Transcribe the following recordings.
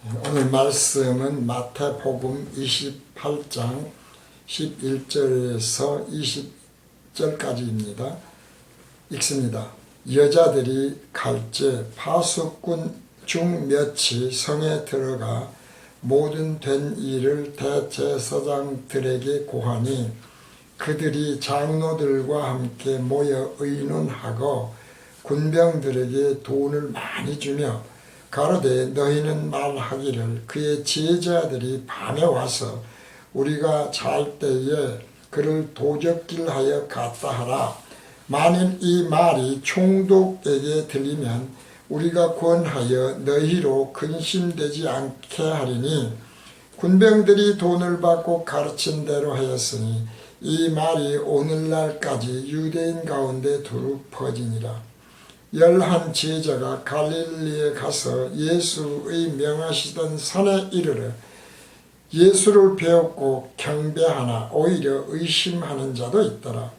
오늘 말씀은 마태복음 28장 11절에서 20절까지입니다. 읽습니다. 여자들이 갈째 파수꾼 중 몇이 성에 들어가 모든 된 일을 대제사장들에게 고하니 그들이 장로들과 함께 모여 의논하고 군병들에게 돈을 많이 주며 가로되 너희는 말하기를 그의 제자들이 밤에 와서 우리가 잘 때에 그를 도적질하여 갔다 하라. 만일 이 말이 총독에게 들리면 우리가 권하여 너희로 근심되지 않게 하리니 군병들이 돈을 받고 가르친 대로 하였으니 이 말이 오늘날까지 유대인 가운데 두루 퍼지니라. 11 제자가 갈릴리에 가서 예수의 명하시던 산에 이르러 예수를 배웠고 경배하나 오히려 의심하는 자도 있더라.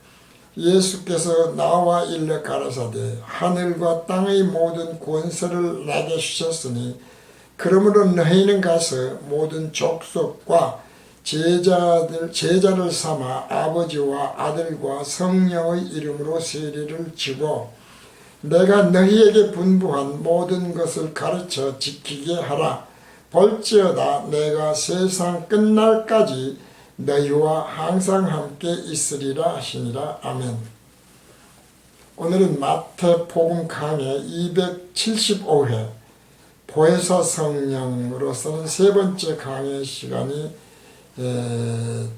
예수께서 나와 일러 가라사대 하늘과 땅의 모든 권세를 내게 주셨으니 그러므로 너희는 가서 모든 족속과 제자를 삼아 아버지와 아들과 성령의 이름으로 세례를 지고 내가 너희에게 분부한 모든 것을 가르쳐 지키게 하라. 볼지어다 내가 세상 끝날까지 너희와 항상 함께 있으리라 하시니라. 아멘. 오늘은 마태복음 강해 275회 보혜사 성령으로서는 세 번째 강해 시간이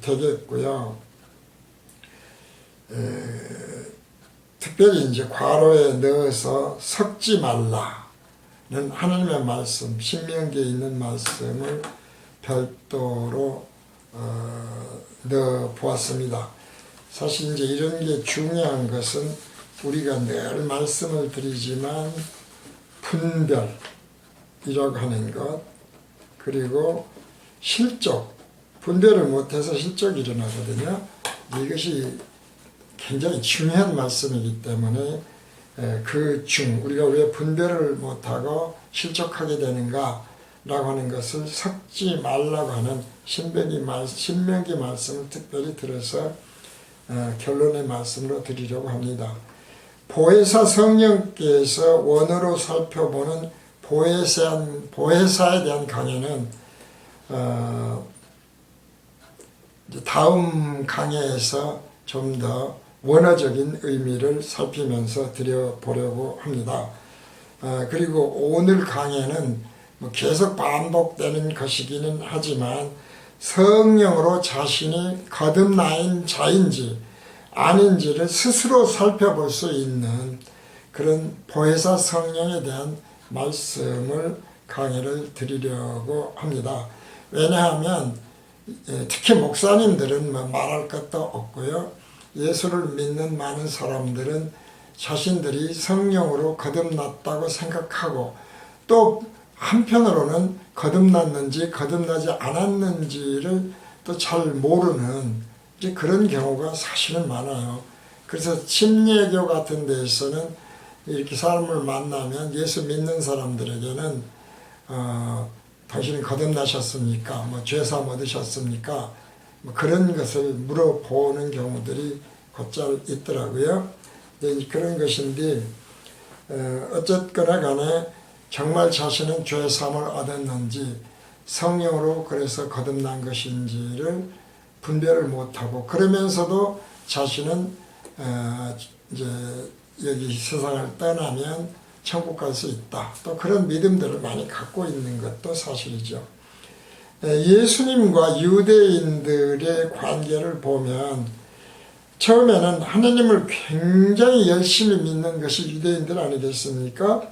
되겠고요. 특별히 이제 괄호에 넣어서 섞지 말라는 하나님의 말씀, 신명기에 있는 말씀을 별도로 넣어 보았습니다. 사실 이제 이런 게 중요한 것은 우리가 늘 말씀을 드리지만 분별이라고 하는 것, 그리고 실족, 분별을 못해서 실족이 일어나거든요. 이것이 굉장히 중요한 말씀이기 때문에 우리가 왜 분별을 못하고 실족하게 되는가 라고 하는 것을 섞지 말라고 하는 신명기 말씀을 특별히 들어서 결론의 말씀으로 드리려고 합니다. 보혜사 성령께서 원어로 살펴보는 보혜사에 대한 강의는 다음 강의에서 좀 더 원어적인 의미를 살피면서 드려보려고 합니다. 그리고 오늘 강의는 계속 반복되는 것이기는 하지만 성령으로 자신이 거듭나인 자인지 아닌지를 스스로 살펴볼 수 있는 그런 보혜사 성령에 대한 말씀을 강의를 드리려고 합니다. 왜냐하면 특히 목사님들은 말할 것도 없고요. 예수를 믿는 많은 사람들은 자신들이 성령으로 거듭났다고 생각하고 또 한편으로는 거듭났는지 거듭나지 않았는지를 또 잘 모르는 이제 그런 경우가 사실은 많아요. 그래서 침례교 같은 데에서는 이렇게 사람을 만나면 예수 믿는 사람들에게는 당신이 거듭나셨습니까? 죄사함 얻으셨습니까? 그런 것을 물어보는 경우들이 곧잘 있더라고요. 그런 것인데 어쨌거나 간에 정말 자신은 죄사함을 얻었는지 성령으로 그래서 거듭난 것인지를 분별을 못하고 그러면서도 자신은 이제 여기 세상을 떠나면 천국 갈 수 있다. 또 그런 믿음들을 많이 갖고 있는 것도 사실이죠. 예수님과 유대인들의 관계를 보면 처음에는 하나님을 굉장히 열심히 믿는 것이 유대인들 아니겠습니까?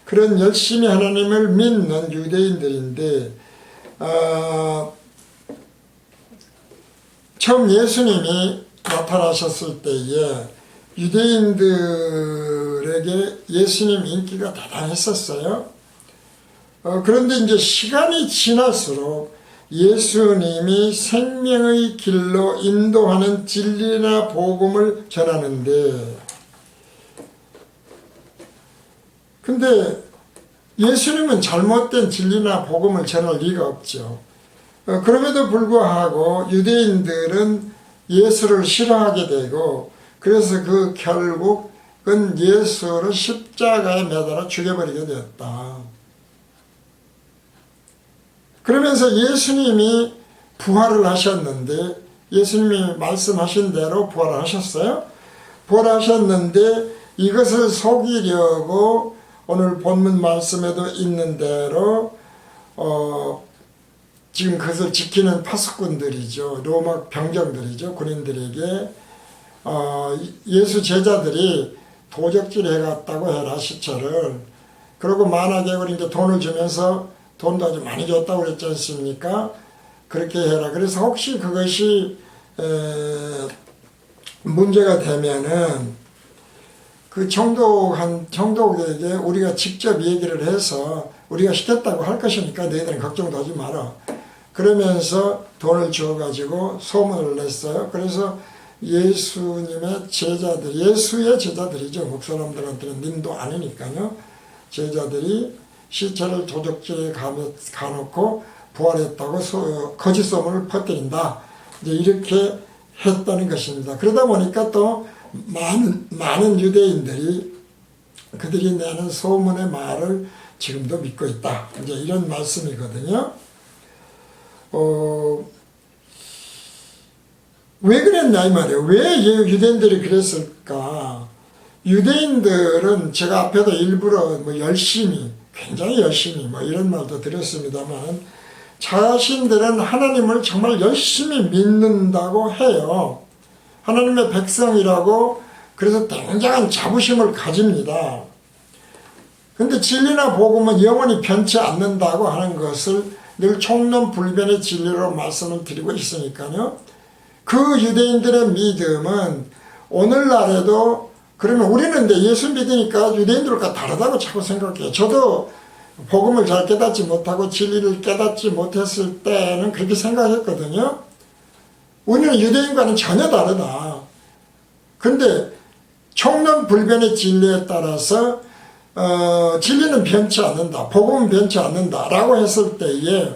그런 열심히 하나님을 믿는 유대인들인데 처음 예수님이 나타나셨을 때에 유대인들에게 예수님 인기가 대단했었어요. 그런데 이제 시간이 지날수록 예수님이 생명의 길로 인도하는 진리나 복음을 전하는데 근데 예수님은 잘못된 진리나 복음을 전할 리가 없죠. 그럼에도 불구하고 유대인들은 예수를 싫어하게 되고 그래서 그 결국은 예수를 십자가에 매달아 죽여버리게 되었다. 그러면서 예수님이 부활을 하셨는데 예수님이 말씀하신 대로 부활을 하셨어요. 부활하셨는데 이것을 속이려고 오늘 본문 말씀에도 있는 대로 지금 그것을 지키는 파수꾼들이죠. 로마 병정들이죠. 군인들에게 예수 제자들이 도적질 해갔다고 해라 시체를. 그리고 만약에 우리 이제 돈을 주면서 돈도 아주 많이 줬다고 그랬지 않습니까? 그렇게 해라. 그래서 혹시 그것이 문제가 되면은 그 총독에게 우리가 직접 얘기를 해서 우리가 시켰다고 할 것이니까 너희들은 걱정도 하지 마라. 그러면서 돈을 주어가지고 소문을 냈어요. 그래서 예수님의 제자들, 예수의 제자들이죠. 목사람들한테는 님도 아니니까요. 제자들이 시체를 도적질에 가놓고 부활했다고 거짓 소문을 퍼뜨린다. 이제 이렇게 했다는 것입니다. 그러다 보니까 또 많은 유대인들이 그들이 내는 소문의 말을 지금도 믿고 있다. 이제 이런 말씀이거든요. 왜 그랬냐 이 말이에요. 왜 유대인들이 그랬을까? 유대인들은 제가 앞에도 일부러 열심히, 굉장히 열심히 이런 말도 드렸습니다만 자신들은 하나님을 정말 열심히 믿는다고 해요. 하나님의 백성이라고 그래서 굉장한 자부심을 가집니다. 근데 진리나 복음은 영원히 변치 않는다고 하는 것을 늘 총론불변의 진리로 말씀을 드리고 있으니까요. 그 유대인들의 믿음은 오늘날에도 그러면 우리는 근데 예수 믿으니까 유대인들과 다르다고 자꾸 생각해요. 저도 복음을 잘 깨닫지 못하고 진리를 깨닫지 못했을 때는 그렇게 생각했거든요. 우리는 유대인과는 전혀 다르다. 근데 총론불변의 진리에 따라서 진리는 변치 않는다. 복음은 변치 않는다. 라고 했을 때에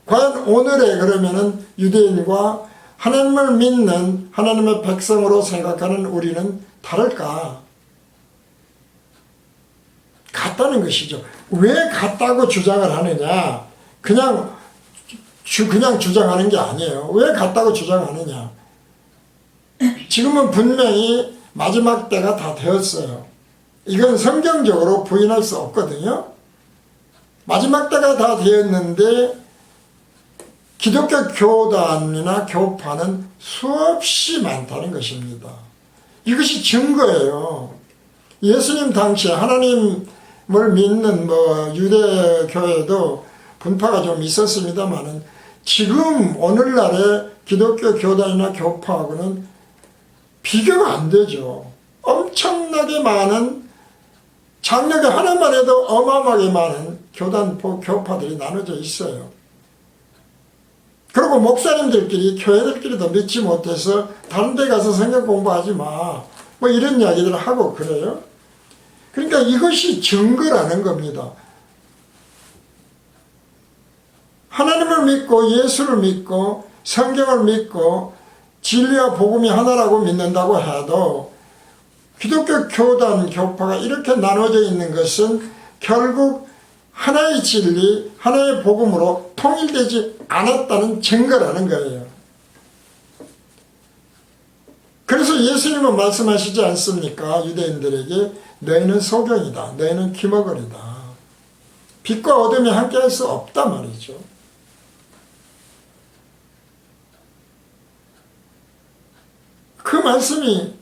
과연 오늘의 그러면은 유대인과 하나님을 믿는 하나님의 백성으로 생각하는 우리는 다를까? 같다는 것이죠. 왜 같다고 주장을 하느냐? 그냥 주장하는 게 아니에요. 왜 같다고 주장하느냐? 지금은 분명히 마지막 때가 다 되었어요. 이건 성경적으로 부인할 수 없거든요. 마지막 때가 다 되었는데 기독교 교단이나 교파는 수없이 많다는 것입니다. 이것이 증거예요. 예수님 당시에 하나님을 믿는 유대교회도 분파가 좀 있었습니다만은 지금 오늘날의 기독교 교단이나 교파하고는 비교가 안 되죠. 엄청나게 많은 장래에 하나만 해도 어마어마하게 많은 교파들이 나눠져 있어요. 그리고 목사님들끼리 교회들끼리도 믿지 못해서 다른 데 가서 성경 공부하지 마. 이런 이야기들을 하고 그래요. 그러니까 이것이 증거라는 겁니다. 하나님을 믿고 예수를 믿고 성경을 믿고 진리와 복음이 하나라고 믿는다고 해도 기독교 교단, 교파가 이렇게 나눠져 있는 것은 결국 하나의 진리, 하나의 복음으로 통일되지 않았다는 증거라는 거예요. 그래서 예수님은 말씀하시지 않습니까? 유대인들에게 너희는 소경이다. 너희는 기머거리다. 빛과 어둠이 함께할 수 없다 말이죠. 그 말씀이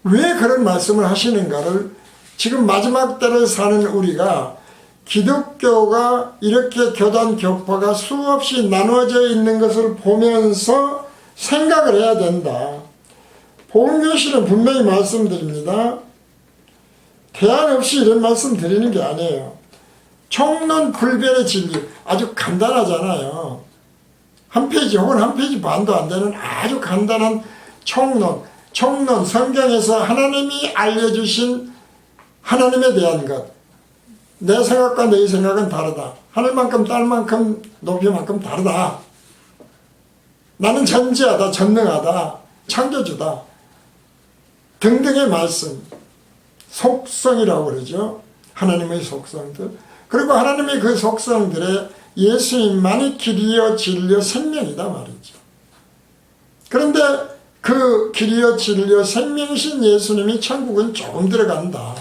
왜 그런 말씀을 하시는가를 지금 마지막 때를 사는 우리가 기독교가 이렇게 교단 교파가 수없이 나눠져 있는 것을 보면서 생각을 해야 된다. 복음교실은 분명히 말씀드립니다. 대안 없이 이런 말씀 드리는 게 아니에요. 총론불변의 진리 아주 간단하잖아요. 한 페이지 혹은 한 페이지 반도 안 되는 아주 간단한 총론 성경에서 하나님이 알려주신 하나님에 대한 것, 내 생각과 너희 생각은 다르다. 하늘만큼 땅만큼 높이만큼 다르다. 나는 전지하다, 전능하다, 창조주다 등등의 말씀, 속성이라고 그러죠. 하나님의 속성들. 그리고 하나님의 그 속성들에 예수님만이 길이요 진리요 생명이다 말이죠. 그런데 그 길이요 진리요 생명이신 예수님이 천국은 조금 들어간다.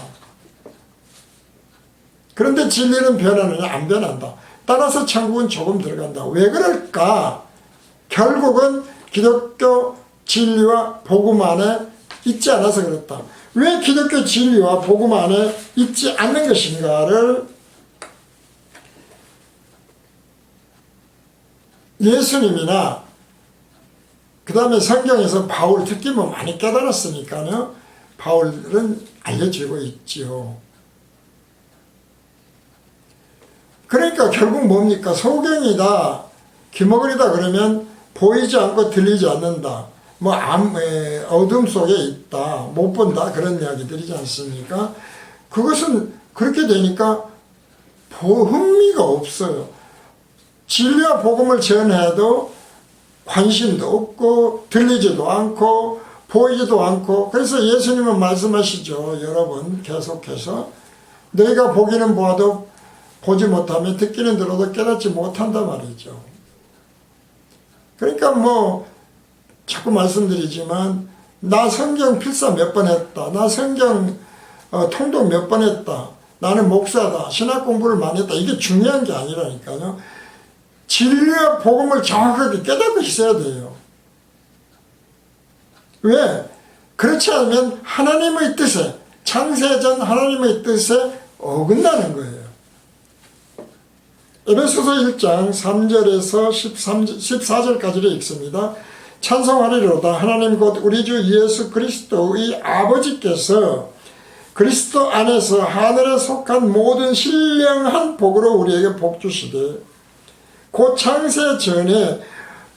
그런데 진리는 변하느냐? 안 변한다. 따라서 천국은 조금 들어간다. 왜 그럴까? 결국은 기독교 진리와 복음 안에 있지 않아서 그렇다. 왜 기독교 진리와 복음 안에 있지 않는 것인가를 예수님이나 그 다음에 성경에서 바울, 특히 뭐 많이 깨달았으니까요. 바울은 알려주고 있지요. 그러니까 결국 뭡니까? 소경이다, 귀머거리다 그러면 보이지 않고 들리지 않는다. 뭐 어둠 속에 있다, 못 본다 그런 이야기들이지 않습니까? 그것은 그렇게 되니까 흥미가 없어요. 진리와 복음을 전해도 관심도 없고 들리지도 않고 보이지도 않고. 그래서 예수님은 말씀하시죠. 여러분 계속해서 너희가 보기는 보아도 보지 못하면 듣기는 들어도 깨닫지 못한다 말이죠. 그러니까 뭐 자꾸 말씀드리지만 나 성경 필사 몇 번 했다, 나 성경 통독 몇 번 했다, 나는 목사다, 신학 공부를 많이 했다, 이게 중요한 게 아니라니까요. 진리와 복음을 정확하게 깨닫고 있어야 돼요. 왜? 그렇지 않으면 하나님의 뜻에, 창세전 하나님의 뜻에 어긋나는 거예요. 에베소서 1장 3절에서 14절까지를 읽습니다. 찬송하리로다. 하나님 곧 우리 주 예수 그리스도의 아버지께서 그리스도 안에서 하늘에 속한 모든 신령한 복으로 우리에게 복 주시되, 곧 창세 전에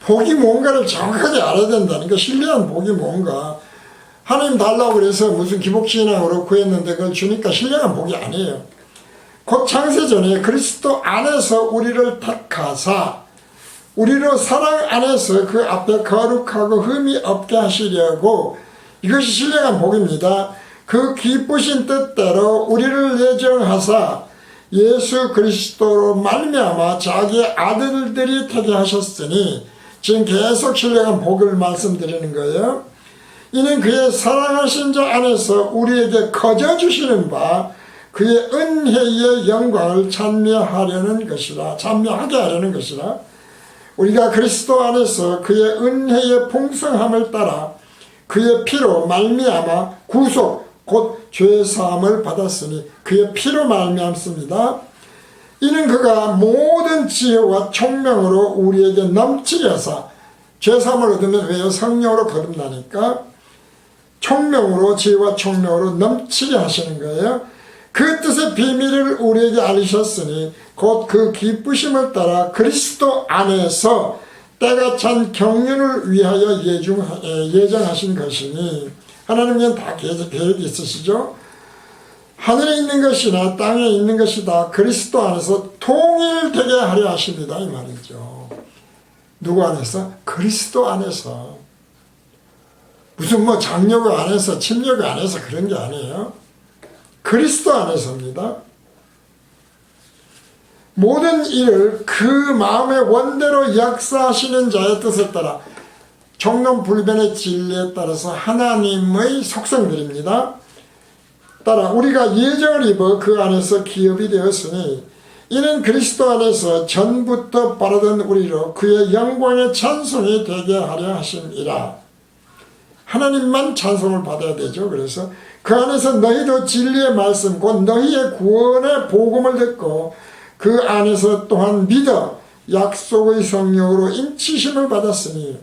복이 뭔가를 정확하게 알아야 된다는 거. 신령한 복이 뭔가. 하나님 달라고 그래서 무슨 기복신앙으로 구했는데 그걸 주니까 신령한 복이 아니에요. 곧 창세 전에 그리스도 안에서 우리를 택하사 우리로 사랑 안에서 그 앞에 거룩하고 흠이 없게 하시려고, 이것이 신령한 복입니다. 그 기쁘신 뜻대로 우리를 예정하사 예수 그리스도로 말미암아 자기의 아들들이 되게 하셨으니, 지금 계속 신령한 복을 말씀드리는 거예요. 이는 그의 사랑하신 자 안에서 우리에게 거저 주시는 바 그의 은혜의 영광을 찬미하게 하려는 것이라. 우리가 그리스도 안에서 그의 은혜의 풍성함을 따라 그의 피로 말미암아 구속 곧 죄사함을 받았으니, 그의 피로 말미암습니다. 이는 그가 모든 지혜와 총명으로 우리에게 넘치게 하사, 죄사함을 얻으면 왜요? 성령으로 거듭나니까 총명으로, 지혜와 총명으로 넘치게 하시는 거예요. 그 뜻의 비밀을 우리에게 알리셨으니 곧 그 기쁘심을 따라 그리스도 안에서 때가 찬 경륜을 위하여 예정하신 것이니. 하나님은 다 계획이 있으시죠. 하늘에 있는 것이나 땅에 있는 것이 다 그리스도 안에서 통일되게 하려 하십니다 이 말이죠. 누구 안에서? 그리스도 안에서. 무슨 뭐 장려교 안에서, 침려교 안에서 그런 게 아니에요. 그리스도 안에서입니다. 모든 일을 그 마음의 원대로 역사하시는 자의 뜻에 따라, 종론불변의 진리에 따라서 하나님의 속성들입니다. 따라 우리가 예정을 입어 그 안에서 기업이 되었으니, 이는 그리스도 안에서 전부터 바라던 우리로 그의 영광의 찬송이 되게 하려 하심이라. 하나님만 찬송을 받아야 되죠. 그래서 그 안에서 너희도 진리의 말씀 곧 너희의 구원의 복음을 듣고 그 안에서 또한 믿어 약속의 성령으로 인치심을 받았으니,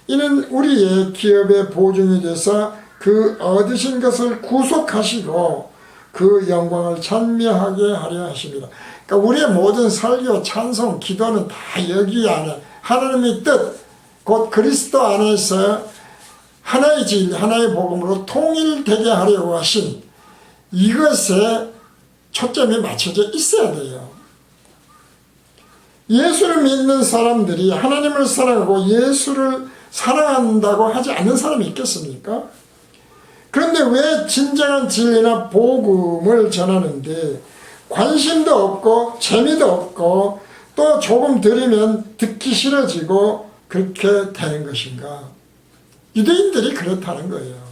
이는 우리의 기업의 보증이 되사 그 얻으신 것을 구속하시고 그 영광을 찬미하게 하려 하십니다. 그러니까 우리의 모든 설교, 찬송, 기도는 다 여기 안에 하나님의 뜻, 곧 그리스도 안에서 하나의 진리, 하나의 복음으로 통일되게 하려고 하신 이것에 초점이 맞춰져 있어야 돼요. 예수를 믿는 사람들이 하나님을 사랑하고 예수를 사랑한다고 하지 않는 사람이 있겠습니까? 그런데 왜 진정한 진리나 복음을 전하는데 관심도 없고 재미도 없고 또 조금 들으면 듣기 싫어지고 그렇게 되는 것인가? 유대인들이 그렇다는 거예요.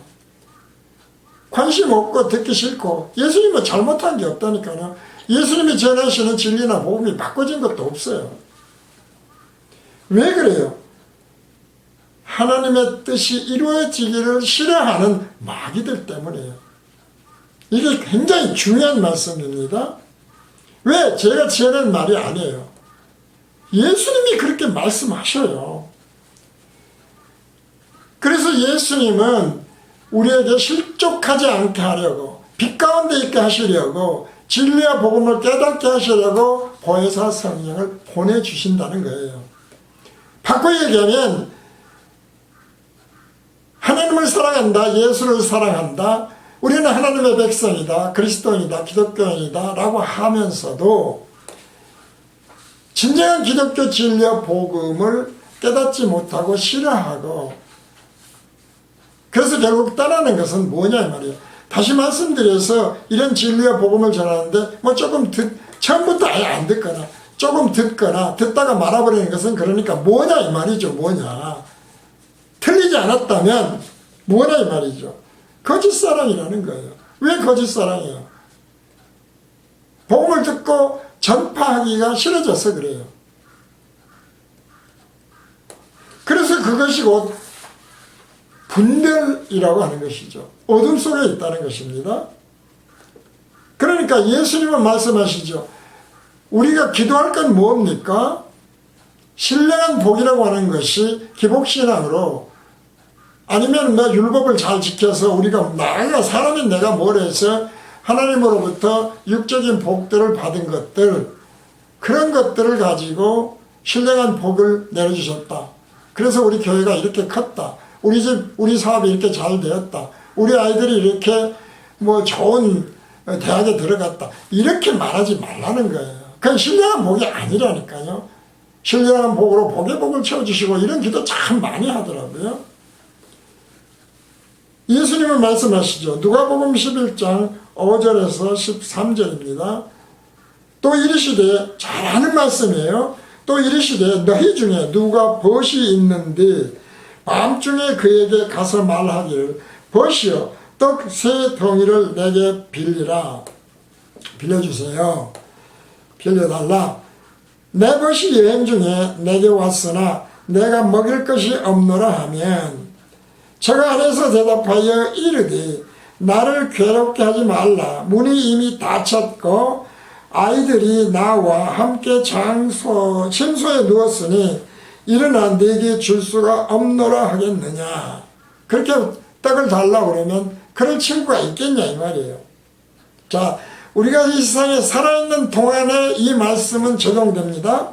관심 없고 듣기 싫고 예수님은 잘못한 게 없다니까요. 예수님이 전하시는 진리나 복음이 바꿔진 것도 없어요. 왜 그래요? 하나님의 뜻이 이루어지기를 싫어하는 마귀들 때문이에요. 이게 굉장히 중요한 말씀입니다. 왜? 제가 지어낸 말이 아니에요. 예수님이 그렇게 말씀하셔요. 그래서 예수님은 우리에게 실족하지 않게 하려고, 빛 가운데 있게 하시려고, 진리와 복음을 깨닫게 하시려고 보혜사 성령을 보내주신다는 거예요. 바꿔 얘기하면 하나님을 사랑한다, 예수를 사랑한다, 우리는 하나님의 백성이다, 그리스도인이다, 기독교인이다 라고 하면서도 진정한 기독교 진리와 복음을 깨닫지 못하고 싫어하고, 그래서 결국 떠나는 것은 뭐냐 이 말이에요. 다시 말씀드려서 이런 진리와 복음을 전하는데 뭐 조금 처음부터 아예 안 듣거나 조금 듣거나 듣다가 말아버리는 것은 그러니까 뭐냐 이 말이죠. 뭐냐. 틀리지 않았다면 뭐냐 이 말이죠. 거짓사랑이라는 거예요. 왜 거짓사랑이에요? 복음을 듣고 전파하기가 싫어져서 그래요. 그래서 그것이 곧 분별이라고 하는 것이죠. 어둠 속에 있다는 것입니다. 그러니까 예수님은 말씀하시죠. 우리가 기도할 건 뭡니까? 신령한 복이라고 하는 것이 기복신앙으로 아니면 뭐 율법을 잘 지켜서 우리가 나가 사람인 내가 뭘 해서 하나님으로부터 육적인 복들을 받은 것들, 그런 것들을 가지고 신령한 복을 내려주셨다. 그래서 우리 교회가 이렇게 컸다. 우리 집, 우리 사업이 이렇게 잘 되었다. 우리 아이들이 이렇게 뭐 좋은 대학에 들어갔다. 이렇게 말하지 말라는 거예요. 그건 신령한 복이 아니라니까요. 신령한 복으로 복의 복을 채워주시고 이런 기도 참 많이 하더라고요. 예수님은 말씀하시죠. 누가복음 11장 5절에서 13절입니다. 또 이르시되, 잘하는 말씀이에요. 또 이르시되 너희 중에 누가 벗이 있는데 밤중에 그에게 가서 말하기를 벗이여 떡 3덩이를 내게 빌려주세요. 빌려달라. 내 벗이 여행 중에 내게 왔으나 내가 먹일 것이 없노라 하면 저가 안에서 대답하여 이르되 나를 괴롭게 하지 말라. 문이 이미 닫혔고 아이들이 나와 함께 침소에 누웠으니 일어나 네게 줄 수가 없노라 하겠느냐. 그렇게 떡을 달라고 그러면 그럴 친구가 있겠냐 이 말이에요. 자, 우리가 이 세상에 살아있는 동안에 이 말씀은 적용됩니다.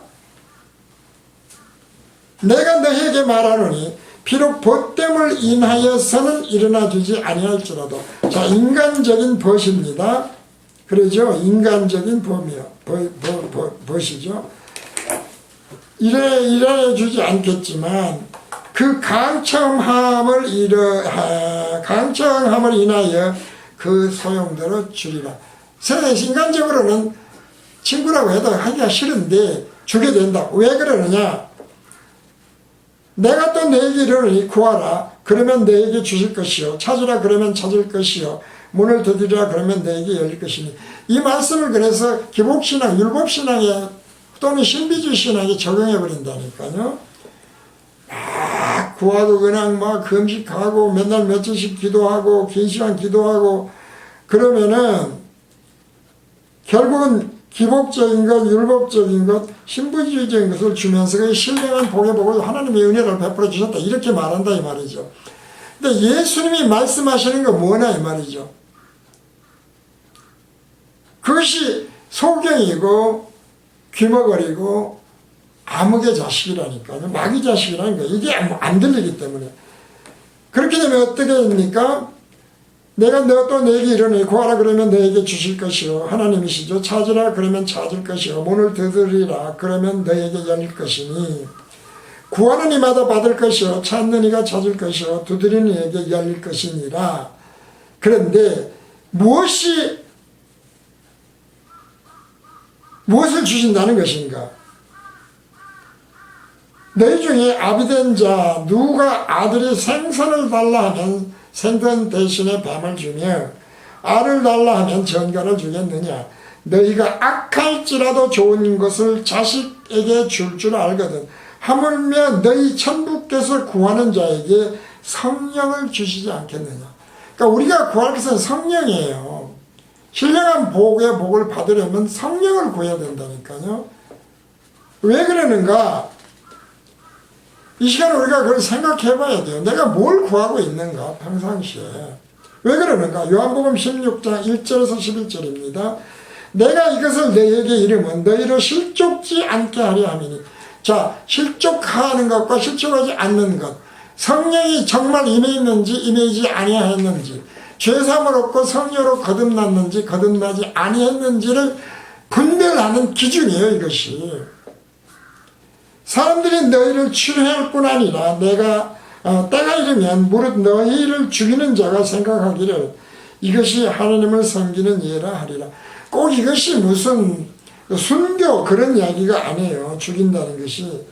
내가 너희에게 말하노니 비록 벗됨을 인하여서는 일어나주지 아니할지라도. 자, 인간적인 벗입니다. 그러죠. 인간적인 벗이죠. 일어나주지 않겠지만 그 강청함을 인하여 그 소용대로 주리라. 인간적으로는 친구라고 해도 하기가 싫은데 주게 된다. 왜 그러느냐? 내가 또 너에게 이르노니 구하라 그러면 너에게 주실 것이요 찾으라 그러면 찾을 것이요 문을 두드리라 그러면 너에게 열릴 것이니. 이 말씀을 그래서 기복신앙, 율법신앙에 또는 신비주의 신앙에 적용해 버린다니까요. 막 구하고 그냥 막 금식하고 맨날 며칠씩 기도하고 긴 시간 기도하고 그러면은 결국은 기복적인 것, 율법적인 것, 신비주의적인 것을 주면서 그 신령한 복의 복을 하나님의 은혜를 베풀어 주셨다 이렇게 말한다 이 말이죠. 근데 예수님이 말씀하시는 건 뭐냐 이 말이죠. 그것이 소경이고 귀머거리고 암흑의 자식이라니까요. 마귀 자식이라는 거예요. 이게 안 들리기 때문에. 그렇게 되면 어떻게 됩니까? 내가 너 또 내게 이르노니 구하라 그러면 너에게 주실 것이요 하나님이시죠. 찾으라 그러면 찾을 것이요 문을 두드리라 그러면 너에게 열릴 것이니 구하는 이마다 받을 것이요 찾는 이가 찾을 것이요 두드리는 이에게 열릴 것이니라. 그런데 무엇을 주신다는 것인가? 너희 중에 아비된 자 누가 아들이 생선을 달라 하면 생선 대신에 뱀을 주며 알을 달라 하면 전갈을 주겠느냐? 너희가 악할지라도 좋은 것을 자식에게 줄 줄 알거든. 하물며 너희 천부께서 구하는 자에게 성령을 주시지 않겠느냐? 그러니까 우리가 구할 것은 성령이에요. 신령한 복의 복을 받으려면 성령을 구해야 된다니까요. 왜 그러는가? 이 시간에 우리가 그걸 생각해 봐야 돼요. 내가 뭘 구하고 있는가 평상시에. 왜 그러는가? 요한복음 16장 1절에서 11절입니다. 내가 이것을 너희에게 이르면 너희로 실족지 않게 하려 함이니. 자, 실족하는 것과 실족하지 않는 것. 성령이 정말 임해있는지 임해있지 아니하였는지, 죄사함을 얻고 성령으로 거듭났는지 거듭나지 아니했는지를 분별하는 기준이에요. 이것이. 사람들이 너희를 치료할 뿐 아니라 내가 때가 이르면 무릇 너희를 죽이는 자가 생각하기를 이것이 하나님을 섬기는 예라 하리라. 꼭 이것이 무슨 순교 그런 이야기가 아니에요. 죽인다는 것이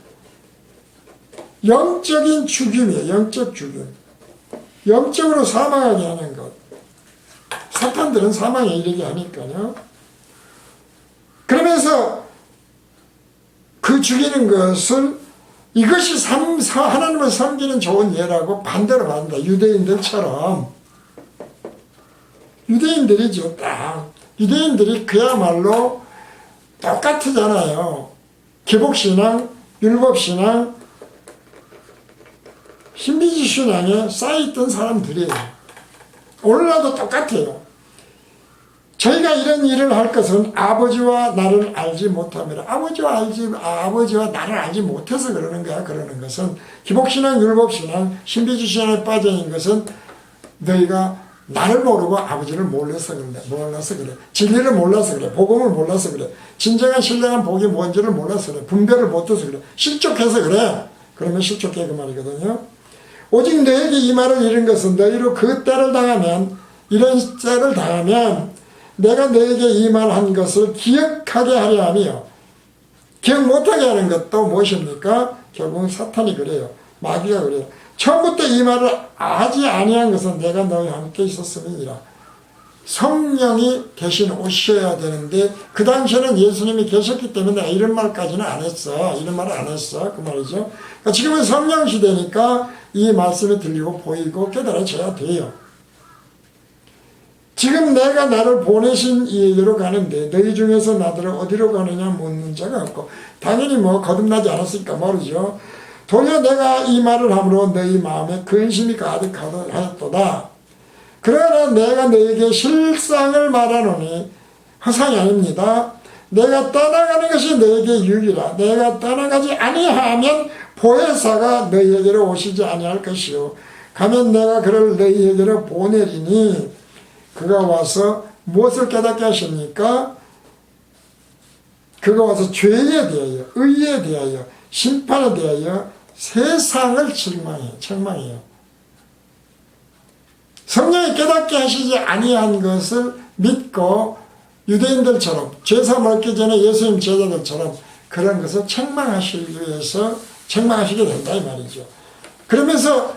영적인 죽임이에요. 영적 죽임. 영적으로 사망하게 하는 것. 사탄들은 사망에 이르게 하니까요. 그러면서 그 죽이는 것을 이것이 하나님을 섬기는 좋은 예라고 반대로 말한다. 유대인들처럼. 유대인들이죠. 딱. 유대인들이 그야말로 똑같잖아요. 기복신앙, 율법신앙, 신비주의신앙에 쌓여있던 사람들이에요. 오늘날도 똑같아요. 저희가 이런 일을 할 것은 아버지와 나를 알지 못함이라. 아버지와 나를 알지 못해서 그러는 거야. 그러는 것은 기복신앙, 율법신앙, 신비주의신앙에 빠져있는 것은 너희가 나를 모르고 아버지를 몰라서 그래. 진리를 몰라서 그래. 복음을 몰라서 그래. 진정한 신령한 복이 뭔지를 몰라서 그래. 분별을 못해서 그래. 실족해서 그래. 그러면 실족해 그 말이거든요. 오직 너에게 이 말을 이른 것은 너희로 그 때를 당하면, 이런 때를 당하면 내가 너에게 이 말한 것을 기억하게 하려 하며, 기억 못하게 하는 것도 무엇입니까? 결국은 사탄이 그래요. 마귀가 그래요. 처음부터 이 말을 하지 아니한 것은 내가 너희와 함께 있었음이니라. 성령이 대신 오셔야 되는데 그 당시에는 예수님이 계셨기 때문에 이런 말까지는 안 했어. 이런 말을 안 했어. 그 말이죠. 그러니까 지금은 성령 시대니까 이 말씀이 들리고 보이고 깨달아져야 돼요. 지금 내가 나를 보내신 이에게로 가는데 너희 중에서 나더러 어디로 가느냐 묻는 자가 없고, 당연히 거듭나지 않았으니까 모르죠. 도리어 내가 이 말을 함으로 너희 마음에 근심이 가득하였도다. 그러나 내가 너에게 실상을 말하노니 허상이 아닙니다. 내가 떠나가는 것이 너에게 유익이라. 내가 떠나가지 아니하면 보혜사가 너희에게로 오시지 아니할 것이요 가면 내가 그를 너희에게로 보내리니 그가 와서 무엇을 깨닫게 하십니까? 그가 와서 죄에 대하여, 의에 대하여, 심판에 대하여 세상을 책망해요. 성령이 깨닫게 하시지 아니한 것을 믿고 유대인들처럼 죄사함을 얻기 전에 예수님 제자들처럼 그런 것을 책망하시기 위해서 책망하시게 된다 이 말이죠. 그러면서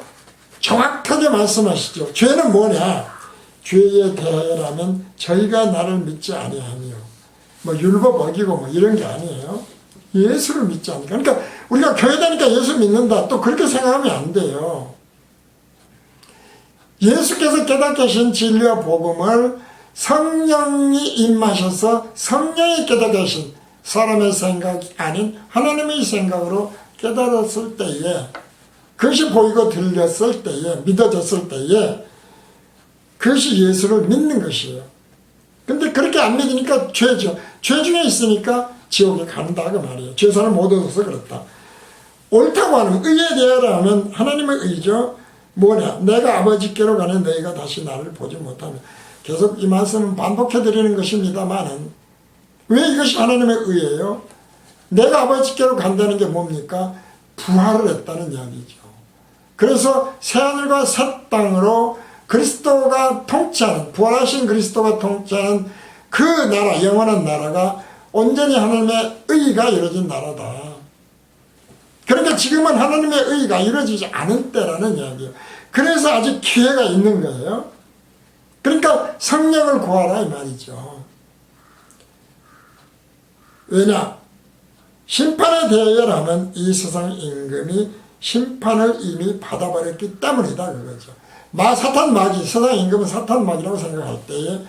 정확하게 말씀하시죠. 죄는 뭐냐? 죄에 대하여라면 저희가 나를 믿지 아니하며 율법 어기고 이런 게 아니에요. 예수를 믿지 않으니까. 그러니까 우리가 교회 다니까 예수 믿는다 또 그렇게 생각하면 안 돼요. 예수께서 깨닫게 하신 진리와 복음을 성령이 임하셔서 성령이 깨닫게 하신 사람의 생각이 아닌 하나님의 생각으로 깨달았을 때에, 그것이 보이고 들렸을 때에, 믿어졌을 때에 그것이 예수를 믿는 것이에요. 근데 그렇게 안 믿으니까 죄죠. 죄 중에 있으니까 지옥에 간다 그 말이에요. 죄사를 못 얻어서 그렇다. 옳다고 하는 의에 대하여 하면 하나님의 의죠. 뭐냐? 내가 아버지께로 가는 너희가 다시 나를 보지 못하면. 계속 이 말씀은 반복해 드리는 것입니다만은 왜 이것이 하나님의 의예요? 내가 아버지께로 간다는 게 뭡니까? 부활을 했다는 이야기죠. 그래서 새하늘과 새 땅으로 그리스도가 통치하는, 부활하신 그리스도가 통치하는 그 나라, 영원한 나라가 온전히 하나님의 의가 이루어진 나라다. 그러니까 지금은 하나님의 의가 이루어지지 않은 때라는 이야기예요. 그래서 아직 기회가 있는 거예요. 그러니까 성령을 구하라 이 말이죠. 왜냐? 심판에 대여라면 이 세상 임금이 심판을 이미 받아버렸기 때문이다 그거죠. 사탄 마귀, 세상 임금은 사탄 마귀라고 생각할 때에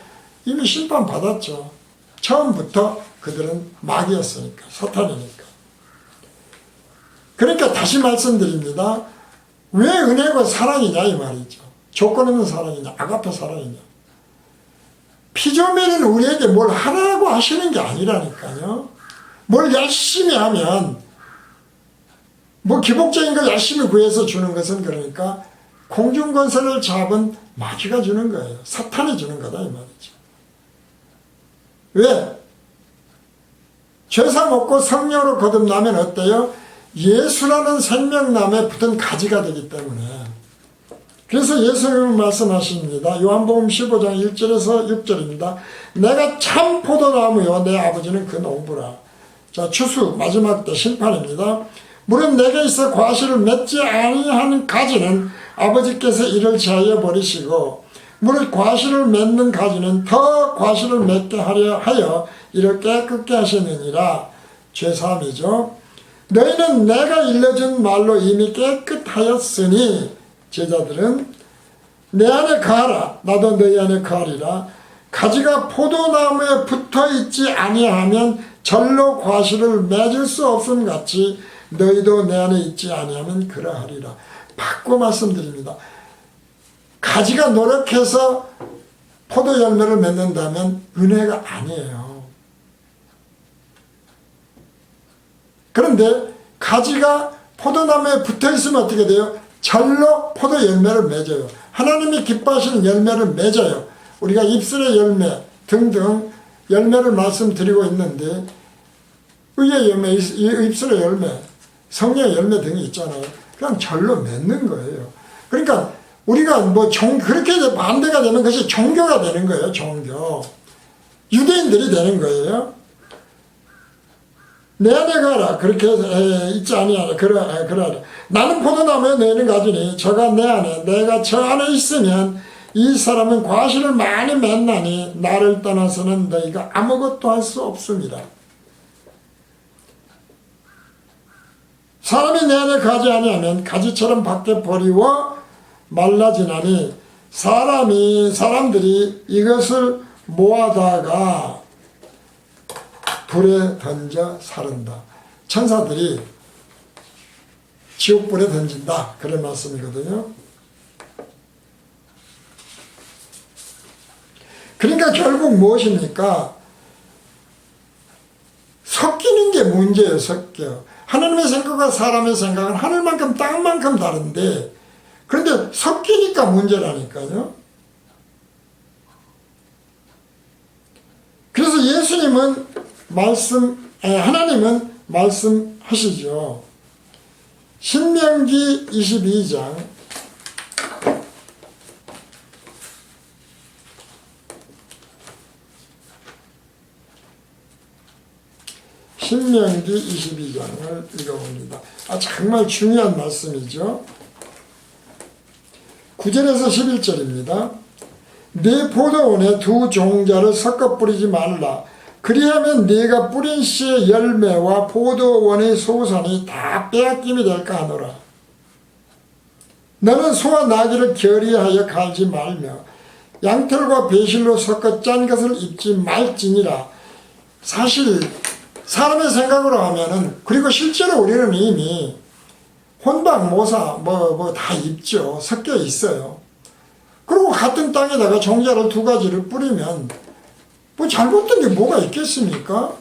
이미 심판 받았죠. 처음부터 그들은 마귀였으니까, 사탄이니까. 그러니까 다시 말씀드립니다. 왜 은혜가 사랑이냐 이 말이죠. 조건 없는 사랑이냐, 아가페 사랑이냐. 피조물은 우리에게 뭘 하라고 하시는 게 아니라니까요. 뭘 열심히 하면, 뭐 기복적인 걸 열심히 구해서 주는 것은 그러니까 공중권세를 잡은 마귀가 주는 거예요. 사탄이 주는 거다 이 말이죠. 왜? 죄사 먹고 성령으로 거듭나면 어때요? 예수라는 생명나무에 붙은 가지가 되기 때문에. 그래서 예수님은 말씀하십니다. 요한복음 15장 1절에서 6절입니다. 내가 참 포도나무요 내 아버지는 그 농부라. 자, 추수 마지막 때 심판입니다. 물은 내게 있어 과실을 맺지 아니하는 가지는 아버지께서 이를 제하여 버리시고 물을 과실을 맺는 가지는 더 과실을 맺게 하려 하여 이를 깨끗게 하시느니라. 죄사함이죠. 너희는 내가 일러준 말로 이미 깨끗하였으니 제자들은 내 안에 거하라 나도 너희 안에 거하리라. 가지가 포도나무에 붙어있지 아니하면 절로 과실을 맺을 수 없음 같이 너희도 내 안에 있지 아니하면 그러하리라. 바꿔 말씀드립니다. 가지가 노력해서 포도 열매를 맺는다면 은혜가 아니에요. 그런데 가지가 포도나무에 붙어있으면 어떻게 돼요? 절로 포도 열매를 맺어요. 하나님이 기뻐하시는 열매를 맺어요. 우리가 입술의 열매 등등 열매를 말씀드리고 있는데 의의 열매, 입술의 열매, 성령의 열매 등이 있잖아요. 그냥 절로 맺는 거예요. 그러니까 우리가 뭐 그렇게 반대가 되면 그것이 종교가 되는 거예요. 종교. 유대인들이 되는 거예요. 내 안에 가라. 그렇게 있지 아니하라. 그러하라. 나는 포도나무에 너희는 가지니 저가 내 안에 내가 저 안에 있으면 이 사람은 과실을 많이 맺나니 나를 떠나서는 너희가 아무것도 할 수 없습니다. 사람이 내 안에 가지 아니하면 가지처럼 밖에 버리워 말라지나니 사람들이 이것을 모아다가 불에 던져 사른다. 천사들이 지옥불에 던진다. 그런 말씀이거든요. 그러니까 결국 무엇입니까? 섞이는 게 문제예요. 섞여. 하나님의 생각과 사람의 생각은 하늘만큼 땅만큼 다른데 그런데 섞이니까 문제라니까요. 그래서 예수님은 하나님은 말씀하시죠. 신명기 22장 신명기 22장을 읽어봅니다. 정말 중요한 말씀이죠. 9절에서 11절입니다. 네 포도원에 두 종자를 섞어 뿌리지 말라. 그리하면 네가 뿌린 씨의 열매와 포도원의 소산이 다 빼앗김이 될까 하노라. 너는 소와 나귀를 결의하여 갈지 말며 양털과 배실로 섞어 짠 것을 입지 말지니라. 사실 사람의 생각으로 하면은 그리고 실제로 우리는 이미 혼방 모사 다 입죠. 섞여 있어요. 그리고 같은 땅에다가 종자를 두 가지를 뿌리면 뭐 잘못된 게 뭐가 있겠습니까?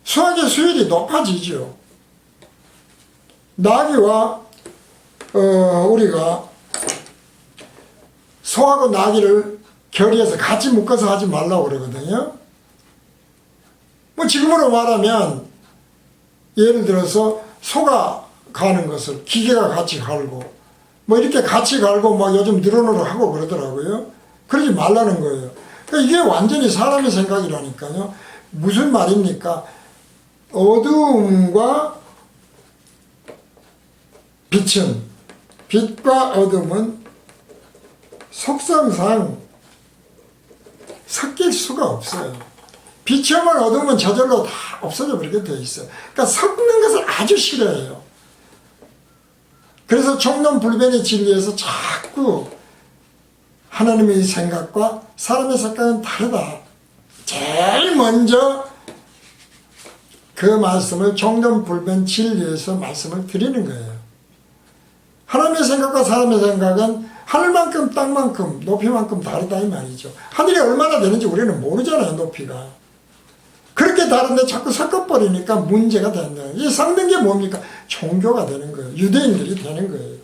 수확의 수율이 높아지죠. 나귀와 우리가 소하고 나귀를 결의해서 같이 묶어서 하지 말라고 그러거든요. 뭐 지금으로 말하면 예를 들어서 소가 가는 것을 기계가 같이 갈고 뭐 이렇게 같이 갈고 막 요즘 드론으로 하고 그러더라고요. 그러지 말라는 거예요. 그러니까 이게 완전히 사람의 생각이라니까요. 무슨 말입니까? 어두움과 빛은, 빛과 어둠은 속성상 섞일 수가 없어요. 빛이 오면 어둠은 저절로 다 없어져 버리게 돼 있어요. 그러니까 섞는 것을 아주 싫어해요. 그래서 총론불변의 진리에서 자꾸 하나님의 생각과 사람의 생각은 다르다. 제일 먼저 그 말씀을 총론불변 진리에서 말씀을 드리는 거예요. 하나님의 생각과 사람의 생각은 하늘만큼 땅만큼 높이만큼 다르다 이 말이죠. 하늘이 얼마나 되는지 우리는 모르잖아요. 높이가. 그렇게 다른데 자꾸 섞어버리니까 문제가 되는 거예요. 이 섞는 게 뭡니까? 종교가 되는 거예요. 유대인들이 되는 거예요.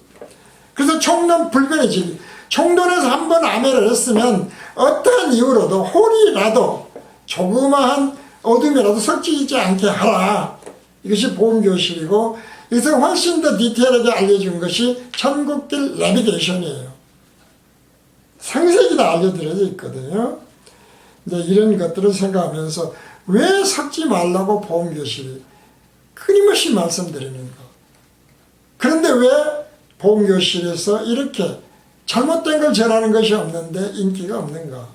그래서 총론불변의 진리. 총론에서 한번 아멘을 했으면 어떠한 이유로도 홀이라도 조그마한 어둠이라도 섞이지 않게 하라. 이것이 보험교실이고 여기서 훨씬 더 디테일하게 알려준 것이 천국길 내비게이션이에요. 상세히 다 알려드려져 있거든요. 이제 이런 것들을 생각하면서 왜 섞지 말라고 보험교실이 끊임없이 말씀드리는 거. 그런데 왜 보험교실에서 이렇게 잘못된 걸 전하는 것이 없는데 인기가 없는가?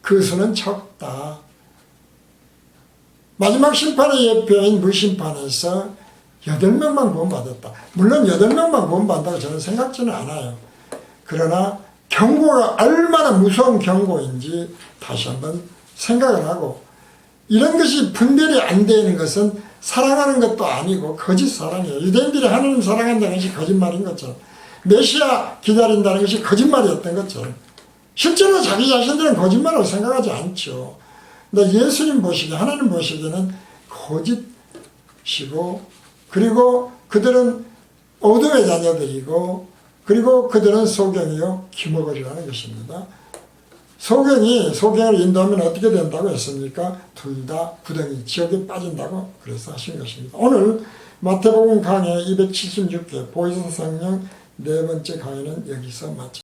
그 수는 적다. 마지막 심판의 예표인 물심판에서 8명만 구원받았다. 물론 8명만 구원받는다고 저는 생각지는 않아요. 그러나 경고가 얼마나 무서운 경고인지 다시 한번 생각을 하고, 이런 것이 분별이 안 되는 것은 사랑하는 것도 아니고 거짓 사랑이에요. 유대인들이 하나님 사랑한다는 것이 거짓말인 것처럼, 메시아 기다린다는 것이 거짓말이었던 것처럼, 실제로 자기 자신들은 거짓말이라고 생각하지 않죠. 근데 예수님 보시기에, 하나님 보시기에는 거짓이고, 그리고 그들은 어둠의 자녀들이고, 그리고 그들은 소경이요 기먹으리라는 것입니다. 소경을 인도하면 어떻게 된다고 했습니까? 둘 다 구덩이 지옥에 빠진다고 그래서 하신 것입니다. 오늘 마태복음 강의 276회 보혜사 성령 네 번째 강의는 여기서 마칩니다.